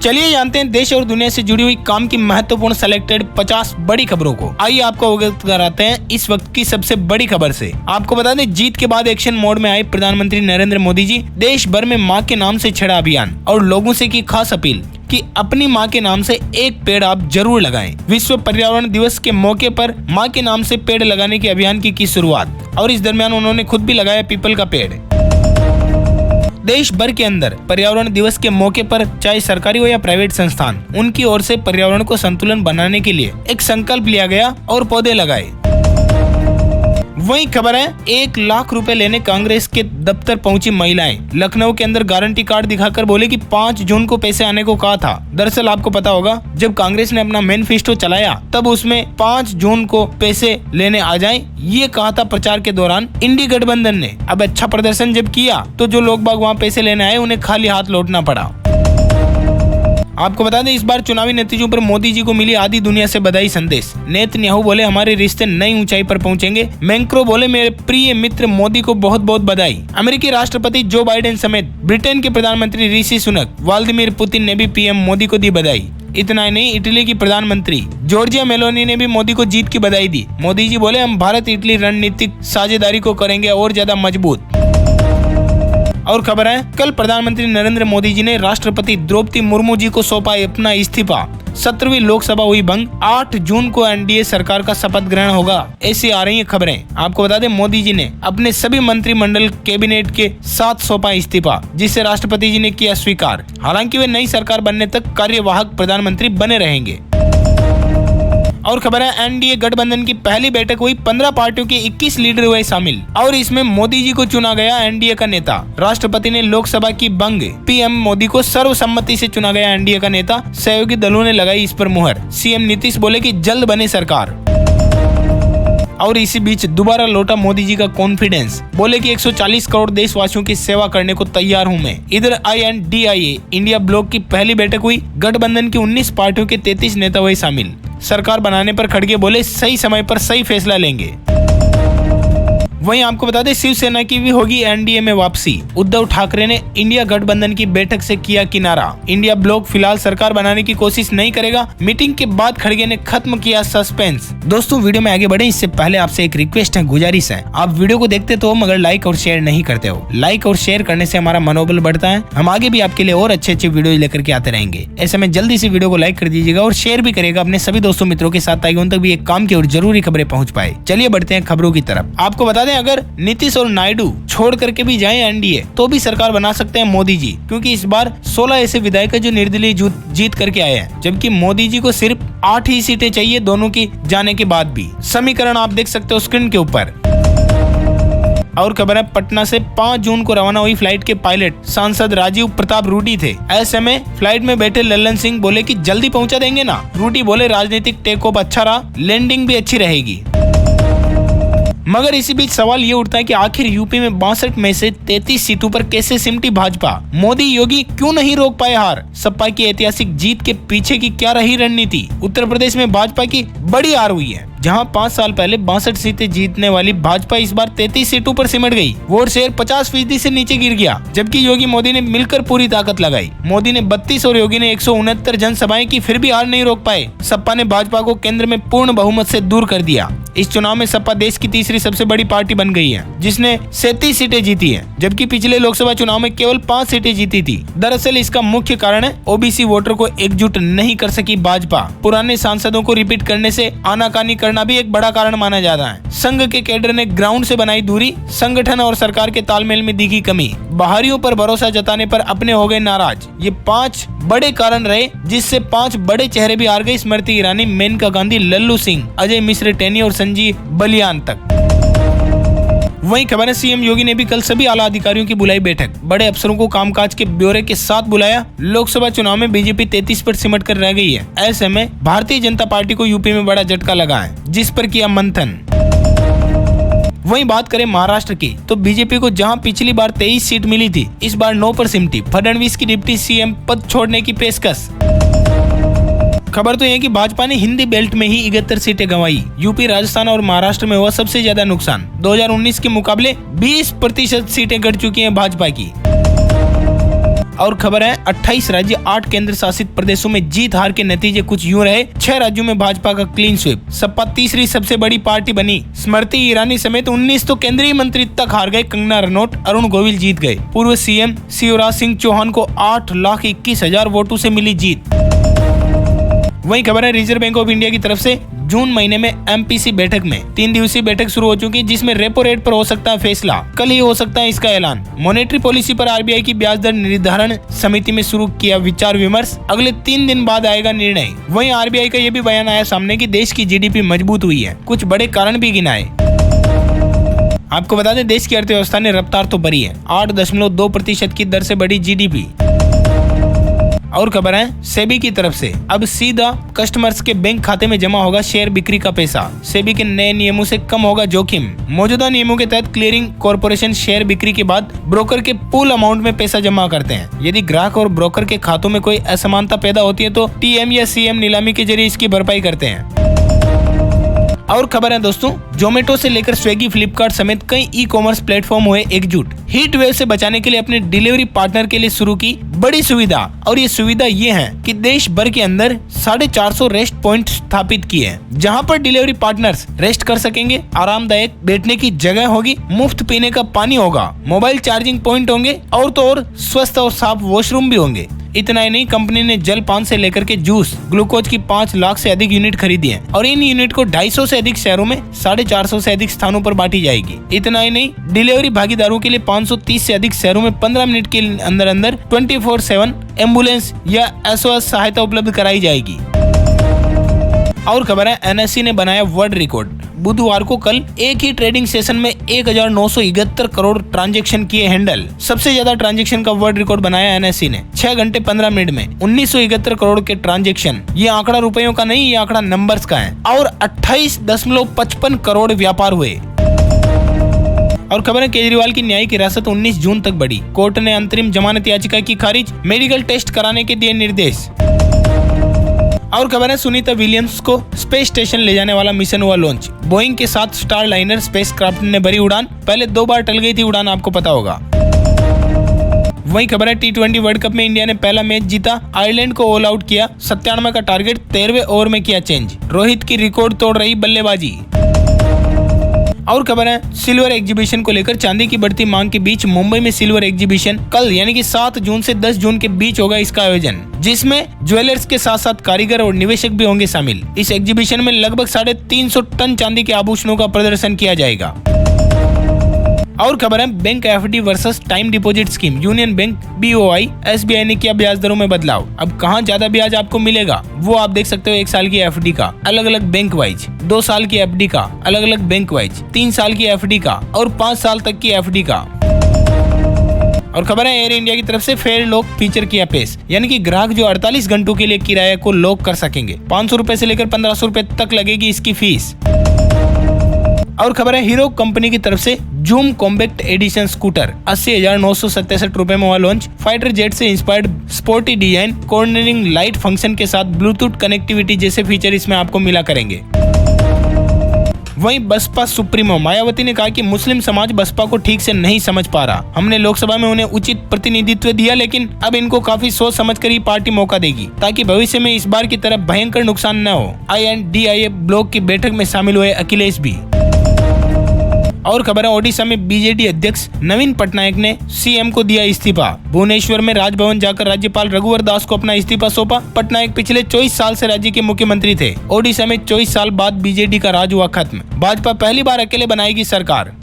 चलिए जानते हैं देश और दुनिया से जुड़ी हुई काम की महत्वपूर्ण सेलेक्टेड 50 बड़ी खबरों को। आइए आपको अवगत कराते हैं इस वक्त की सबसे बड़ी खबर से। आपको बता दें, जीत के बाद एक्शन मोड में आए प्रधानमंत्री नरेंद्र मोदी जी। देश भर में मां के नाम से छड़ा अभियान और लोगों से की खास अपील कि अपनी मां के नाम से एक पेड़ आप जरूर लगाएं। विश्व पर्यावरण दिवस के मौके पर मां के नाम से पेड़ लगाने के अभियान की शुरुआत और इस दरमियान उन्होंने खुद भी लगाया पीपल का पेड़। देश भर के अंदर पर्यावरण दिवस के मौके पर चाहे सरकारी हो या प्राइवेट संस्थान, उनकी ओर से पर्यावरण को संतुलन बनाने के लिए एक संकल्प लिया गया और पौधे लगाए। वही खबर है, 1 लाख रुपए लेने कांग्रेस के दफ्तर पहुंची महिलाएं। लखनऊ के अंदर गारंटी कार्ड दिखाकर बोले कि 5 जून को पैसे आने को कहा था। दरअसल आपको पता होगा, जब कांग्रेस ने अपना मैनिफेस्टो चलाया तब उसमें 5 जून को पैसे लेने आ जाएं, ये कहा था प्रचार के दौरान इंडी गठबंधन ने। अब अच्छा प्रदर्शन जब किया तो जो लोग बाग वहाँ पैसे लेने आए उन्हें खाली हाथ लौटना पड़ा। आपको बता दें, इस बार चुनावी नतीजों पर मोदी जी को मिली आधी दुनिया से बधाई संदेश। नेतन्याहू बोले हमारे रिश्ते नई ऊंचाई पर पहुंचेंगे। मैक्रों बोले मेरे प्रिय मित्र मोदी को बहुत बहुत बधाई। अमेरिकी राष्ट्रपति जो बाइडेन समेत ब्रिटेन के प्रधानमंत्री ऋषि सुनक, व्लादिमीर पुतिन ने भी पीएम मोदी को दी बधाई। इतना ही नहीं, इटली की प्रधानमंत्री जॉर्जिया मेलोनी ने भी मोदी को जीत की बधाई दी। मोदी जी बोले हम भारत इटली रणनीतिक साझेदारी को करेंगे और ज्यादा मजबूत। और खबर है, कल प्रधानमंत्री नरेंद्र मोदी जी ने राष्ट्रपति द्रौपदी मुर्मू जी को सौंपा अपना इस्तीफा। 17वीं लोकसभा हुई भंग। 8 जून को एनडीए सरकार का शपथ ग्रहण होगा, ऐसी आ रही है खबरें। आपको बता दें, मोदी जी ने अपने सभी मंत्रिमंडल कैबिनेट के साथ सौंपा इस्तीफा, जिसे राष्ट्रपति जी ने किया स्वीकार। हालांकि वे नई सरकार बनने तक कार्यवाहक प्रधानमंत्री बने रहेंगे। और खबर है, एनडीए गठबंधन की पहली बैठक हुई। 15 पार्टियों के 21 लीडर हुए शामिल और इसमें मोदी जी को चुना गया एनडीए का नेता। राष्ट्रपति ने लोकसभा की भंग, पीएम मोदी को सर्वसम्मति से चुना गया एनडीए का नेता। सहयोगी दलों ने लगाई इस पर मुहर। सीएम नीतीश बोले कि जल्द बने सरकार। और इसी बीच दोबारा लौटा मोदी जी का कॉन्फिडेंस। बोले कि 140 करोड़ देशवासियों की सेवा करने को तैयार हूं मैं। इधर INDIA इंडिया ब्लॉक की पहली बैठक हुई। गठबंधन की 19 पार्टियों के 33 नेता हुए शामिल। सरकार बनाने पर खड़गे बोले सही समय पर सही फैसला लेंगे। वहीं आपको बता दें, शिवसेना की भी होगी एनडीए में वापसी। उद्धव ठाकरे ने इंडिया गठबंधन की बैठक से किया किनारा। इंडिया ब्लॉक फिलहाल सरकार बनाने की कोशिश नहीं करेगा। मीटिंग के बाद खड़गे ने खत्म किया सस्पेंस। दोस्तों, वीडियो में आगे बढ़े इससे पहले आपसे एक रिक्वेस्ट है, गुजारिश है। आप वीडियो को देखते तो मगर लाइक और शेयर नहीं करते हो। लाइक और शेयर करने से हमारा मनोबल बढ़ता है। हम आगे भी आपके लिए और अच्छे वीडियो लेकर के आते रहेंगे। ऐसे में जल्दी से वीडियो को लाइक कर दीजिएगा और शेयर भी करेगा अपने सभी दोस्तों मित्रों के साथ, ताकि उन तक भी एक काम की और जरूरी खबरें पहुंच पाए। चलिए बढ़ते हैं खबरों की तरफ। आपको बता दें, अगर नीतीश और नायडू छोड़ करके भी जाएं एनडीए तो भी सरकार बना सकते हैं मोदी जी, क्योंकि इस बार 16 ऐसे विधायक जो निर्दलीय जीत करके आए हैं, जबकि मोदी जी को सिर्फ 8 ही सीटें चाहिए दोनों की जाने के बाद भी। समीकरण आप देख सकते हो स्क्रीन के ऊपर। और खबर है, पटना से 5 जून को रवाना हुई फ्लाइट के पायलट सांसद राजीव प्रताप रूडी थे। ऐसे में फ्लाइट में बैठे लल्लन सिंह बोले कि जल्दी पहुंचा देंगे ना। रूडी बोले राजनीतिक टेक ऑफ अच्छा रहा, लैंडिंग भी अच्छी रहेगी। मगर इसी बीच सवाल ये उठता है कि आखिर यूपी में 62 में से 33 सीटों पर कैसे सिमटी भाजपा। मोदी योगी क्यों नहीं रोक पाए हार। सपा की ऐतिहासिक जीत के पीछे की क्या रही रणनीति। उत्तर प्रदेश में भाजपा की बड़ी हार हुई है, जहां 5 साल पहले 62 सीटें जीतने वाली भाजपा इस बार 33 सीटों पर सिमट गई। वोट शेयर 50% से नीचे गिर गया, जबकि योगी मोदी ने मिलकर पूरी ताकत लगाई। मोदी ने 32 और योगी ने 169 जनसभाएं की, फिर भी हार नहीं रोक पाए। सपा ने भाजपा को केंद्र में पूर्ण बहुमत से दूर कर दिया। इस चुनाव में सपा देश की तीसरी सबसे बड़ी पार्टी बन गई है, जिसने 37 सीटें जीती हैं, जबकि पिछले लोकसभा चुनाव में केवल 5 सीटें जीती थी। दरअसल इसका मुख्य कारण है ओबीसी वोटर को एकजुट नहीं कर सकी भाजपा। पुराने सांसदों को रिपीट करने से आनाकानी करना भी एक बड़ा कारण माना जाता है। संघ के कैडर ने ग्राउंड से बनाई दूरी, संगठन और सरकार के तालमेल में दिखी कमी, बाहरियों पर भरोसा जताने पर अपने हो गए नाराज। ये 5 बड़े कारण रहे, जिससे 5 बड़े चेहरे भी हार गए। स्मृति ईरानी, मेनका गांधी, लल्लू सिंह, अजय मिश्र टेनी और संजीव बलियान तक। वहीं खबर है, सीएम योगी ने भी कल सभी आला अधिकारियों की बुलाई बैठक। बड़े अफसरों को कामकाज के ब्यौरे के साथ बुलाया। लोकसभा चुनाव में बीजेपी 33 पर सिमट कर रह गई है। ऐसे में भारतीय जनता पार्टी को यूपी में बड़ा झटका लगा है, जिस पर किया मंथन। वहीं बात करें महाराष्ट्र की, तो बीजेपी को जहां पिछली बार 23 सीट मिली थी, इस बार 9 पर सिमटी। फडणवीस की डिप्टी सीएम पद छोड़ने की पेशकश। खबर तो यह कि भाजपा ने हिंदी बेल्ट में ही 71 सीटें गंवाई। यूपी, राजस्थान और महाराष्ट्र में हुआ सबसे ज्यादा नुकसान। 2019 के मुकाबले 20% सीटें घट चुकी हैं भाजपा की। और खबर है 28 राज्य 8 केंद्र शासित प्रदेशों में जीत हार के नतीजे कुछ यूं रहे। 6 राज्यों में भाजपा का क्लीन स्वीप, सपा तीसरी सबसे बड़ी पार्टी बनी। स्मृति ईरानी समेत 19 तो केंद्रीय मंत्री तक हार गए। कंगना रनौत, अरुण गोविल जीत गए। पूर्व सीएम शिवराज सिंह चौहान को 8,21,000 वोटों से मिली जीत। वहीं खबर है रिजर्व बैंक ऑफ इंडिया की तरफ से जून महीने में एमपीसी बैठक में 3 दिवसीय बैठक शुरू हो चुकी है, जिसमें रेपो रेट पर हो सकता है फैसला। कल ही हो सकता है इसका ऐलान। मॉनेटरी पॉलिसी पर आरबीआई की ब्याज दर निर्धारण समिति में शुरू किया विचार विमर्श, अगले 3 दिन बाद आएगा निर्णय। वहीं आरबीआई का यह भी बयान आया सामने कि देश की जीडीपी मजबूत हुई है, कुछ बड़े कारण भी गिनाए। आपको बता दें देश की अर्थव्यवस्था ने रफ्तार तो बढ़ी है, 8.2% की दर से बढ़ी जीडीपी। और खबर है सेबी की तरफ से अब सीधा कस्टमर्स के बैंक खाते में जमा होगा शेयर बिक्री का पैसा। सेबी के नए नियमों से कम होगा जोखिम। मौजूदा नियमों के तहत क्लियरिंग कॉर्पोरेशन शेयर बिक्री के बाद ब्रोकर के पूल अमाउंट में पैसा जमा करते हैं। यदि ग्राहक और ब्रोकर के खातों में कोई असमानता पैदा होती है तो टीएम या सीएम नीलामी के जरिए इसकी भरपाई करते हैं। और खबर है दोस्तों, जोमेटो से लेकर स्विगी, फ्लिपकार्ट समेत कई ई कॉमर्स प्लेटफॉर्म हुए एकजुट। हीट वेव से बचाने के लिए अपने डिलीवरी पार्टनर के लिए शुरू की बड़ी सुविधा। और ये सुविधा ये है कि देश भर के अंदर 450 रेस्ट पॉइंट स्थापित किए हैं, जहां पर डिलीवरी पार्टनर्स रेस्ट कर सकेंगे। आरामदायक बैठने की जगह होगी, मुफ्त पीने का पानी होगा, मोबाइल चार्जिंग पॉइंट होंगे और तो और स्वस्थ और साफ वॉशरूम भी होंगे। इतना ही नहीं, कंपनी ने जलपान से लेकर के जूस, ग्लूकोज की 5 लाख से अधिक यूनिट खरीदी है और इन यूनिट को 250 से अधिक शहरों में 450 से अधिक स्थानों पर बांटी जाएगी। इतना ही नहीं, डिलीवरी भागीदारों के लिए 530 से अधिक शहरों में 15 मिनट के अंदर अंदर 24/7 एम्बुलेंस या SOS सहायता उपलब्ध कराई जाएगी। और खबर है एनएससी ने बनाया वर्ल्ड रिकॉर्ड। बुधवार को कल एक ही ट्रेडिंग सेशन में 1971 करोड़ ट्रांजैक्शन किए हैंडल। सबसे ज्यादा ट्रांजैक्शन का वर्ल्ड रिकॉर्ड बनाया एनएससी ने। 6 घंटे 15 मिनट में 1971 करोड़ के ट्रांजैक्शन। ये आंकड़ा रुपयों का नहीं, ये आंकड़ा नंबर्स का है। और 28.55 करोड़ व्यापार हुए। और खबर है केजरीवाल की न्यायिक हिरासत 19 जून तक बढ़ी। कोर्ट ने अंतरिम जमानत याचिका की खारिज, मेडिकल टेस्ट कराने के दिए निर्देश। और खबर है सुनीता विलियम्स को स्पेस स्टेशन ले जाने वाला मिशन हुआ लॉन्च। बोइंग के साथ स्टार लाइनर स्पेसक्राफ्ट ने भरी उड़ान। पहले 2 बार टल गई थी उड़ान, आपको पता होगा। वहीं खबर है T20 वर्ल्ड कप में इंडिया ने पहला मैच जीता, आयरलैंड को ऑल आउट किया। 97 का टारगेट 13वें ओवर में किया चेंज। रोहित की रिकॉर्ड तोड़ रही बल्लेबाजी। और खबर है सिल्वर एग्जीबिशन को लेकर चांदी की बढ़ती मांग के बीच मुंबई में सिल्वर एग्जीबिशन कल यानी कि 7 जून से 10 जून के बीच होगा इसका आयोजन, जिसमें ज्वेलर्स के साथ साथ कारीगर और निवेशक भी होंगे शामिल। इस एग्जीबिशन में लगभग 350 टन चांदी के आभूषणों का प्रदर्शन किया जाएगा। और खबर है bank FD versus time deposit scheme. Union bank, BOI, SBI ने किया ब्याज दरों में बदलाव। अब कहां ज्यादा ब्याज आपको मिलेगा वो आप देख सकते हो। 1 साल की एफडी का अलग अलग बैंक वाइज, 2 साल की एफडी का अलग अलग बैंक वाइज, 3 साल की एफडी का और 5 साल तक की एफडी का। और खबर है एयर इंडिया की तरफ से फेयर लॉक फीचर किया पेश, यानी कि ग्राहक जो 48 घंटों के लिए किराए को लॉक कर सकेंगे। 500 रुपए से लेकर 1500 रुपए तक लगेगी इसकी फीस। और खबर है हीरो कंपनी की तरफ से जूम कॉम्पैक्ट एडिशन स्कूटर 80,967 रुपए में हुआ लॉन्च। फाइटर जेट से inspired sporty design, cornering light function के साथ ब्लूटूथ कनेक्टिविटी जैसे फीचर इसमें आपको मिला करेंगे। वहीं बसपा सुप्रीमो मायावती ने कहा कि मुस्लिम समाज बसपा को ठीक से नहीं समझ पा रहा। हमने लोकसभा में उन्हें उचित प्रतिनिधित्व दिया, लेकिन अब इनको काफी सोच समझकर ही पार्टी मौका देगी, ताकि भविष्य में इस बार की तरह भयंकर नुकसान न हो। INDIA ब्लॉक की बैठक में शामिल हुए अखिलेश भी। और खबर है ओडिशा में बीजेडी अध्यक्ष नवीन पटनायक ने सीएम को दिया इस्तीफा। भुवनेश्वर में राजभवन जाकर राज्यपाल रघुवर दास को अपना इस्तीफा सौंपा। पटनायक पिछले 24 साल से राज्य के मुख्यमंत्री थे। ओडिशा में 24 साल बाद बीजेडी का राज हुआ खत्म। भाजपा पहली बार अकेले बनाएगी सरकार।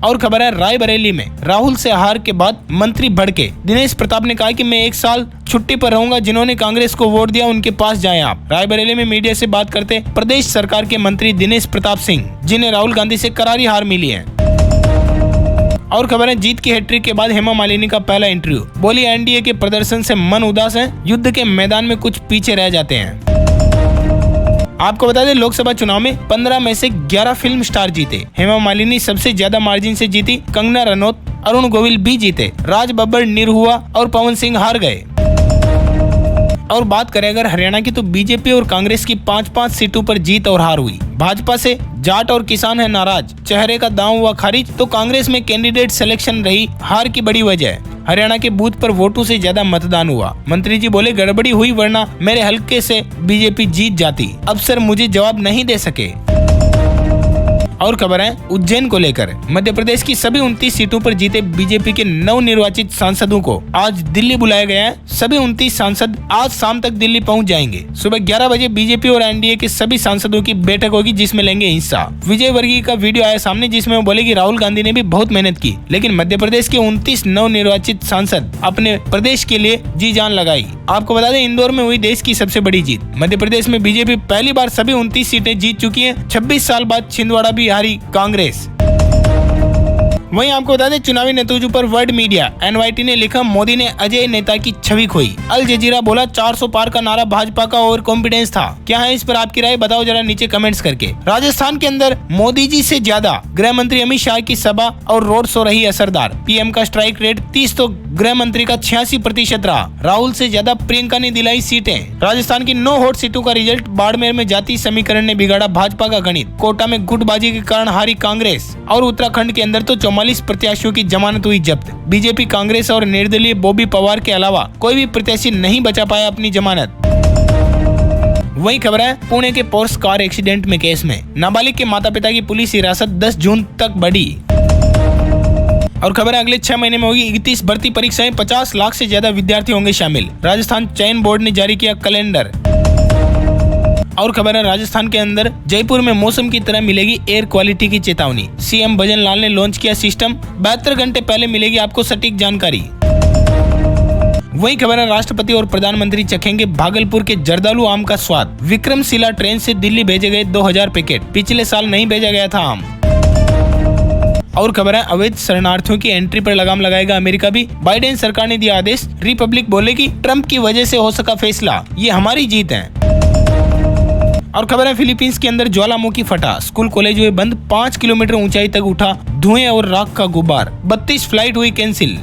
और खबर है रायबरेली में राहुल से हार के बाद मंत्री भड़के। दिनेश प्रताप ने कहा कि मैं 1 साल छुट्टी पर रहूंगा, जिन्होंने कांग्रेस को वोट दिया उनके पास जाएं आप। रायबरेली में मीडिया से बात करते प्रदेश सरकार के मंत्री दिनेश प्रताप सिंह, जिन्हें राहुल गांधी से करारी हार मिली है। और खबर है जीत की हैट्रिक के बाद हेमा मालिनी का पहला इंटरव्यू। बोली एनडीए के प्रदर्शन से मन उदास है, युद्ध के मैदान में कुछ पीछे रह जाते हैं। आपको बता दें लोकसभा चुनाव में 15 में से 11 फिल्म स्टार जीते। हेमा मालिनी सबसे ज्यादा मार्जिन से जीती। कंगना रनौत, अरुण गोविल भी जीते। राज बब्बर निरहुआ और पवन सिंह हार गए। और बात करें अगर हरियाणा की, तो बीजेपी और कांग्रेस की 5-5 सीटों पर जीत और हार हुई। भाजपा से जाट और किसान है नाराज, चेहरे का दांव हुआ खारिज। तो कांग्रेस में कैंडिडेट सिलेक्शन रही हार की बड़ी वजह। हरियाणा के बूथ पर वोटों से ज्यादा मतदान हुआ। मंत्री जी बोले गड़बड़ी हुई वरना मेरे हल्के से बीजेपी जीत जाती। अब सर मुझे जवाब नहीं दे सके। और खबर है उज्जैन को लेकर। मध्य प्रदेश की सभी 29 सीटों पर जीते बीजेपी के नवनिर्वाचित सांसदों को आज दिल्ली बुलाया गया है। सभी 29 सांसद आज शाम तक दिल्ली पहुंच जाएंगे। सुबह 11 बजे बीजेपी और एनडीए के सभी सांसदों की बैठक होगी जिसमें लेंगे हिस्सा। विजय वर्गीय का वीडियो आया सामने जिसमें वो बोले कि राहुल गांधी ने भी बहुत मेहनत की, लेकिन मध्य प्रदेश के 29 नवनिर्वाचित सांसद अपने प्रदेश के लिए जी जान लगाई। आपको बता दें इंदौर में हुई देश की सबसे बड़ी जीत। मध्य प्रदेश में बीजेपी पहली बार सभी 29 सीटें जीत चुकी है। 26 साल बाद छिंदवाड़ा भी हारी कांग्रेस। वहीं आपको बता दें चुनावी नतीजों पर वर्ल्ड मीडिया एनवाईटी ने लिखा मोदी ने अजय नेता की छवि खोई। अल जजीरा बोला 400 पार का नारा भाजपा का ओवर कॉन्फिडेंस था। क्या है इस पर आपकी राय बताओ जरा नीचे कमेंट्स करके। राजस्थान के अंदर मोदी जी से ज्यादा गृह मंत्री अमित शाह की सभा और रोड शो रही असरदार। पीएम का स्ट्राइक रेट 30 तो गृह मंत्री का 86% रहा। राहुल से ज्यादा प्रियंका ने दिलाई सीटें। राजस्थान की 9 हॉट सीटों का रिजल्ट। बाड़मेर में जाति समीकरण ने बिगाड़ा भाजपा का गणित। कोटा में गुटबाजी के कारण हारी कांग्रेस। और उत्तराखंड के अंदर तो 44 प्रत्याशियों की जमानत हुई जब्त। बीजेपी, कांग्रेस और निर्दलीय बॉबी पवार के अलावा कोई भी प्रत्याशी नहीं बचा पाया अपनी जमानत। वही खबर है पुणे के पोर्श कार एक्सीडेंट में केस में नाबालिग के माता पिता की पुलिस हिरासत 10 जून तक बढ़ी। और खबर है अगले 6 महीने में होगी 31 भर्ती परीक्षाएं। 50 लाख से ज्यादा विद्यार्थी होंगे शामिल। राजस्थान चयन बोर्ड ने जारी किया कैलेंडर। और खबर है राजस्थान के अंदर जयपुर में मौसम की तरह मिलेगी एयर क्वालिटी की चेतावनी। सीएम भजन लाल ने लॉन्च किया सिस्टम। 72 घंटे पहले मिलेगी आपको सटीक जानकारी। वही खबर है राष्ट्रपति और प्रधानमंत्री चखेंगे भागलपुर के जर्दालू आम का स्वाद। विक्रमशिला ट्रेन से दिल्ली भेजे गए 2000 पैकेट। पिछले साल नहीं भेजा गया था आम। और खबर है अवैध शरणार्थियों की एंट्री पर लगाम लगाएगा अमेरिका भी। बाइडेन सरकार ने दिया आदेश। रिपब्लिक बोलेगी ट्रंप की वजह से हो सका फैसला, ये हमारी जीत है। और खबर है फिलीपींस के अंदर ज्वालामुखी फटा। स्कूल कॉलेज हुए बंद। 5 किलोमीटर ऊंचाई तक उठा धुएं और राख का गुब्बार। 32 फ्लाइट हुई कैंसिल।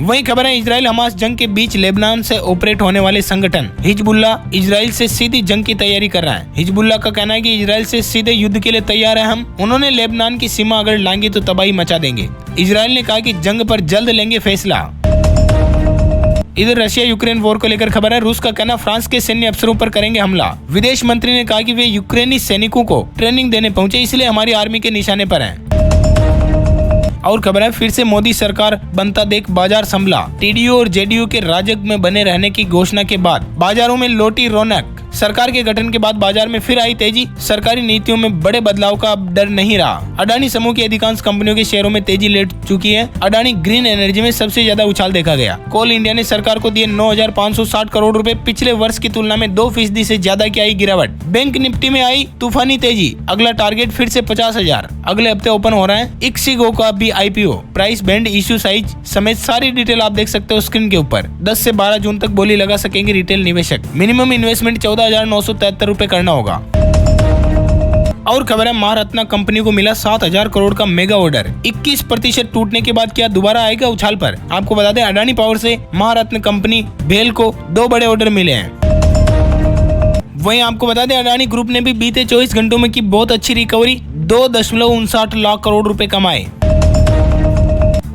वही खबर है इजराइल हमास जंग के बीच लेबनान से ऑपरेट होने वाले संगठन हिजबुल्लाह इजराइल से सीधी जंग की तैयारी कर रहा है। हिजबुल्लाह का कहना है कि इजराइल से सीधे युद्ध के लिए तैयार है हम। उन्होंने लेबनान की सीमा अगर लाएंगे तो तबाही मचा देंगे। इजराइल ने कहा कि जंग पर जल्द लेंगे फैसला। इधर रशिया यूक्रेन वॉर को लेकर खबर है। रूस का कहना फ्रांस के सैन्य अफसरों पर करेंगे हमला। विदेश मंत्री ने कहा कि वे यूक्रेनी सैनिकों को ट्रेनिंग देने पहुंचे, इसलिए हमारी आर्मी के निशाने पर हैं। और खबर है फिर से मोदी सरकार बनता देख बाजार संभला। टीडीयू और जेडीयू के राजग में बने रहने की घोषणा के बाद बाजारों में लौटी रौनक। सरकार के गठन के बाद बाजार में फिर आई तेजी। सरकारी नीतियों में बड़े बदलाव का अब डर नहीं रहा। अडानी समूह की अधिकांश कंपनियों के शेयरों में तेजी लेट चुकी है। अडानी ग्रीन एनर्जी में सबसे ज्यादा उछाल देखा गया। कोल इंडिया ने सरकार को दिए 9,560 करोड़ रुपए। पिछले वर्ष की तुलना में 2% से ज्यादा की आई गिरावट। बैंक निफ्टी में आई तूफानी तेजी। अगला टारगेट फिर से 50,000। अगले हफ्ते ओपन हो रहा है इक्सिगो का भी IPO। Price band, issue size समेत सारी डिटेल आप देख सकते हो स्क्रीन के ऊपर। 10 से 12 जून तक बोली लगा सकेंगे रिटेल निवेशक। मिनिमम इन्वेस्टमेंट 14,973 रुपए करना होगा। और खबर है महारत्ना कंपनी को मिला 7,000 करोड़ का मेगा ऑर्डर। 21% टूटने के बाद क्या दोबारा आएगा उछाल पर। आपको बता दें अडानी पावर से महारत्ना कंपनी भेल को 2 बड़े ऑर्डर मिले हैं। वहीं आपको बता दें अडानी ग्रुप ने भी बीते 24 घंटों में की बहुत अच्छी रिकवरी। 2.59 लाख करोड़ रुपए कमाए।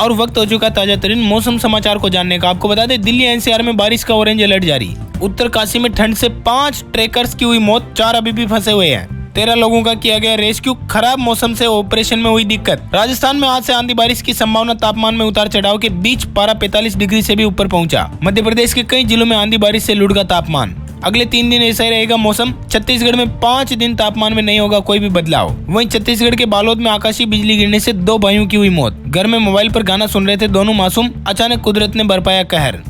और वक्त हो चुका ताजा तरीन मौसम समाचार को जानने का। आपको बता दें दिल्ली NCR में बारिश का ऑरेंज अलर्ट जारी। उत्तर काशी में ठंड से 5 ट्रेकर्स की हुई मौत, 4 अभी भी फंसे हुए हैं। 13 लोगों का किया गया रेस्क्यू। खराब मौसम से ऑपरेशन में हुई दिक्कत। राजस्थान में आज से आंधी बारिश की संभावना। तापमान में उतार चढ़ाव के बीच पारा 45 डिग्री से भी ऊपर पहुंचा। मध्य प्रदेश के कई जिलों में आंधी बारिश से लुढ़का तापमान। अगले 3 दिन ऐसा ही रहेगा मौसम। छत्तीसगढ़ में 5 दिन तापमान में नहीं होगा कोई भी बदलाव। वहीं छत्तीसगढ़ के बालोद में आकाशीय बिजली गिरने से 2 भाइयों की हुई मौत। घर में मोबाइल पर गाना सुन रहे थे दोनों मासूम, अचानक कुदरत ने बरपाया कहर।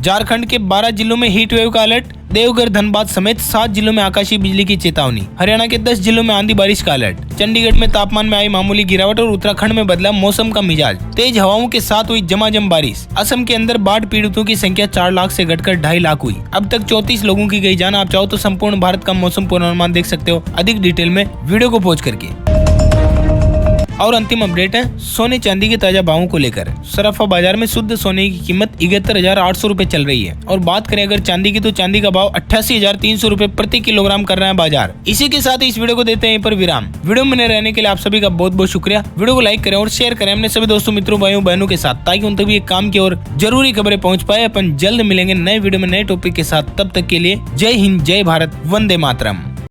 झारखंड के 12 जिलों में हीट वेव का अलर्ट। देवघर, धनबाद समेत 7 जिलों में आकाशीय बिजली की चेतावनी। हरियाणा के 10 जिलों में आंधी बारिश का अलर्ट। चंडीगढ़ में तापमान में आई मामूली गिरावट और उत्तराखंड में बदला मौसम का मिजाज। तेज हवाओं के साथ हुई झमाझम बारिश। असम के अंदर बाढ़ पीड़ितों की संख्या 4 लाख से घटकर 2.5 लाख हुई। अब तक 34 लोगों की गई जान। आप चाहो तो संपूर्ण भारत का मौसम पूर्वानुमान देख सकते हो अधिक डिटेल में वीडियो को पॉज करके। और अंतिम अपडेट है सोने चांदी के ताजा भावों को लेकर। सराफा बाजार में शुद्ध सोने की कीमत 71,800 रुपए चल रही है और बात करें अगर चांदी की तो चांदी का भाव 88,300 रुपए प्रति किलोग्राम कर रहा है बाजार। इसी के साथ इस वीडियो को देते हैं पर विराम। वीडियो में रहने के लिए आप सभी का बहुत बहुत शुक्रिया। वीडियो को लाइक करें और शेयर करें अपने सभी दोस्तों मित्रों भाइयों बहनों के साथ, ताकि उन तक भी एक काम की और जरूरी खबरें पहुंच पाए। अपन जल्द मिलेंगे नए वीडियो में नए टॉपिक के साथ, तब तक के लिए जय हिंद, जय भारत, वंदे मातरम।